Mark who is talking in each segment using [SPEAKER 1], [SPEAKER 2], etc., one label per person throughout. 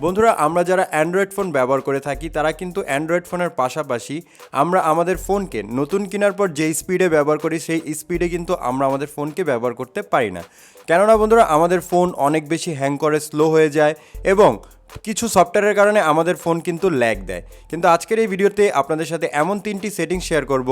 [SPEAKER 1] বন্ধুরা, আমরা যারা অ্যান্ড্রয়েড ফোন ব্যবহার করে থাকি তারা কিন্তু অ্যান্ড্রয়েড ফোনের পাশাপাশি আমরা আমাদের ফোনকে নতুন কেনার পর যেই স্পিডে ব্যবহার করি সেই স্পিডে কিন্তু আমরা আমাদের ফোনকে ব্যবহার করতে পারি না। কেননা বন্ধুরা, আমাদের ফোন অনেক বেশি হ্যাং করে, স্লো হয়ে যায় এবং কিছু সফটওয়্যারের কারণে আমাদের ফোন কিন্তু ল্যাগ দেয়। কিন্তু আজকের এই ভিডিওতে আপনাদের সাথে এমন 3টি সেটিংস শেয়ার করব,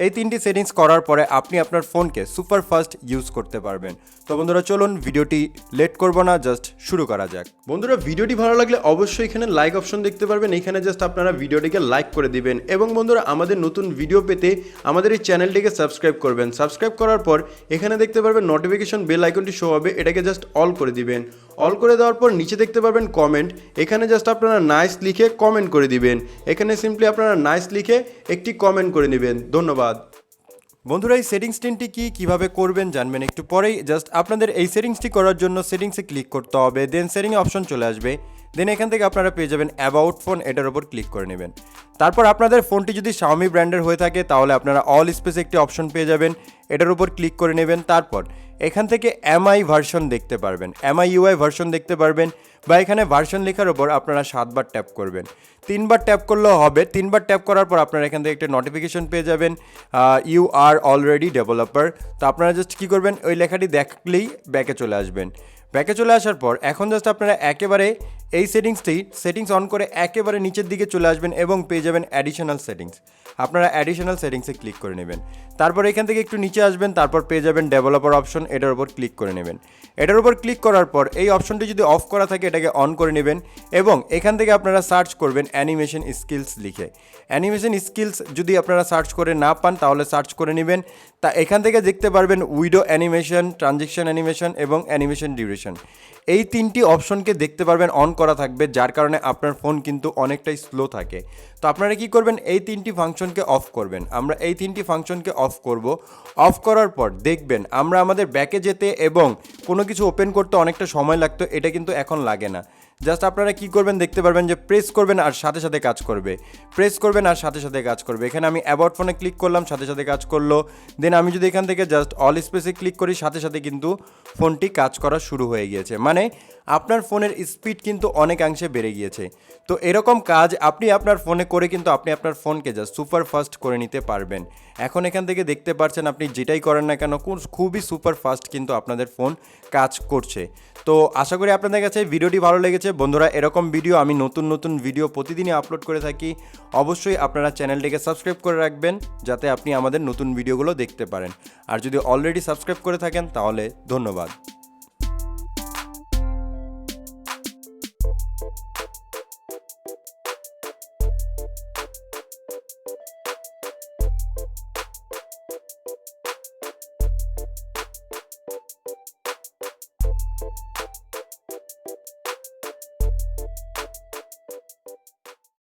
[SPEAKER 1] এই 3টি সেটিংস করার পরে আপনি আপনার ফোনকে সুপার ফাস্ট ইউজ করতে পারবেন। তো বন্ধুরা চলুন ভিডিওটি লেট করব না, জাস্ট শুরু করা যাক। বন্ধুরা, ভিডিওটি ভালো লাগলে অবশ্যই এখানে লাইক অপশন দেখতে পারবেন, এখানে জাস্ট আপনারা ভিডিওটিকে লাইক করে দিবেন এবং বন্ধুরা আমাদের নতুন ভিডিও পেতে আমাদের এই চ্যানেলটিকে সাবস্ক্রাইব করবেন। সাবস্ক্রাইব করার পর এখানে দেখতে পারবেন নোটিফিকেশন বেল আইকনটি শো হবে, এটাকে জাস্ট অল করে দিবেন। অল করে দেওয়ার পর নিচে দেখতে পারবেন কমেন্ট, এখানে জাস্ট আপনারা নাইস লিখে কমেন্ট করে দিবেন। এখানে সিম্পলি আপনারা নাইস লিখে একটি কমেন্ট করে নেবেন। ধন্যবাদ। বন্ধুরা, এই সেটিংস তিনটি কীভাবে করবেন জানবেন একটু পরেই। জাস্ট আপনাদের এই সেটিংসটি করার জন্য সেটিংসে ক্লিক করতে হবে, দেন সেটিংয়ে অপশন চলে আসবে, দেন এখান থেকে আপনারা পেয়ে যাবেন অ্যাবাউট ফোন, এটার উপর ক্লিক করে নেবেন। তারপর আপনাদের ফোনটি যদি Xiaomi ব্র্যান্ডের হয়ে থাকে তাহলে আপনারা অল স্পেসে একটি অপশন পেয়ে যাবেন, এটার উপর ক্লিক করে নেবেন। তারপর এখান থেকে MI ভার্সন দেখতে পারবেন, MIUI ভার্সন দেখতে পারবেন, বা এখানে ভার্সন লেখার উপর আপনারা 7বার ট্যাপ করবেন। 3বার ট্যাপ করলেও হবে। 3বার ট্যাপ করার পর আপনারা এখান থেকে একটা নোটিফিকেশন পেয়ে যাবেন, ইউ আর অলরেডি ডেভেলপার। তো আপনারা জাস্ট কী করবেন, ওই লেখাটি দেখলেই ব্যাকে চলে আসবেন। ব্যাকে চলে আসার পর এখন জাস্ট আপনারা একেবারে এই সেটিংস অন করে একেবারে নিচের দিকে চলে আসবেন এবং পেয়ে যাবেন অ্যাডিশনাল সেটিংস। আপনারা অ্যাডিশনাল সেটিংসে ক্লিক করে নেবেন। তারপর এখান থেকে একটু নিচে আসবেন, তারপর পেয়ে যাবেন ডেভেলপার অপশন, এটার উপর ক্লিক করে নেবেন। এটার উপর ক্লিক করার পর এই অপশনটি যদি অফ করা থাকে এটাকে অন করে নেবেন এবং এখান থেকে আপনারা সার্চ করবেন অ্যানিমেশন স্কিলস লিখে। অ্যানিমেশন স্কিলস যদি আপনারা সার্চ করে না পান তাহলে সার্চ করে নেবেন। তা এখান থেকে দেখতে পারবেন উইডো অ্যানিমেশন, ট্রানজেকশন অ্যানিমেশন এবং অ্যানিমেশন ডিউরেশন। এই 3টি অপশনকে দেখতে পারবেন অন করা থাকবে, যার কারণে আপনার ফোন কিন্তু অনেকটাই স্লো থাকে। তো আপনারা কি করবেন, এই 3টি ফাংশনকে অফ করবেন। আমরা এই 3টি ফাংশনকে অফ করব। অফ করার পর দেখবেন আমরা আমাদের ব্যাকে যেতে এবং কোনো কিছু ওপেন করতে অনেকটা সময় লাগতো, এটা কিন্তু এখন লাগে না। জাস্ট আপনারা কি করবেন দেখতে পারবেন যে প্রেস করবেন আর সাথে সাথে কাজ করবে, প্রেস করবেন আর সাথে সাথে কাজ করবে। এখানে আমি অ্যাবাউট ফোনে ক্লিক করলাম, সাথে সাথে কাজ করলো। দেন আমি যদি এখান থেকে জাস্ট অল স্পেসে ক্লিক করি, সাথে সাথে কিন্তু ফোনটি কাজ করা শুরু হয়ে গিয়েছে। মানে আপনার ফোনের স্পিড কিন্তু অনেকাংশে বেড়ে গিয়েছে। তো এরকম কাজ আপনি আপনার ফোনে করে কিন্তু আপনি আপনার ফোনকে জাস্ট সুপার ফাস্ট করে নিতে পারবেন। এখন এখান থেকে দেখতে পাচ্ছেন আপনি যেটাই করেন না কেন খুবই সুপার ফাস্ট কিন্তু আপনাদের ফোন কাজ করছে। তো আশা করি আপনাদের কাছে ভিডিওটি ভালো লেগেছে। বন্ধুরা, এরকম ভিডিও আমি নতুন ভিডিও প্রতিদিনই আপলোড করে থাকি। অবশ্যই আপনারা চ্যানেলটিকে সাবস্ক্রাইব করে রাখবেন যাতে আপনি আমাদের নতুন ভিডিওগুলো দেখতে পারেন। আর যদি অলরেডি সাবস্ক্রাইব করে থাকেন তাহলে ধন্যবাদ।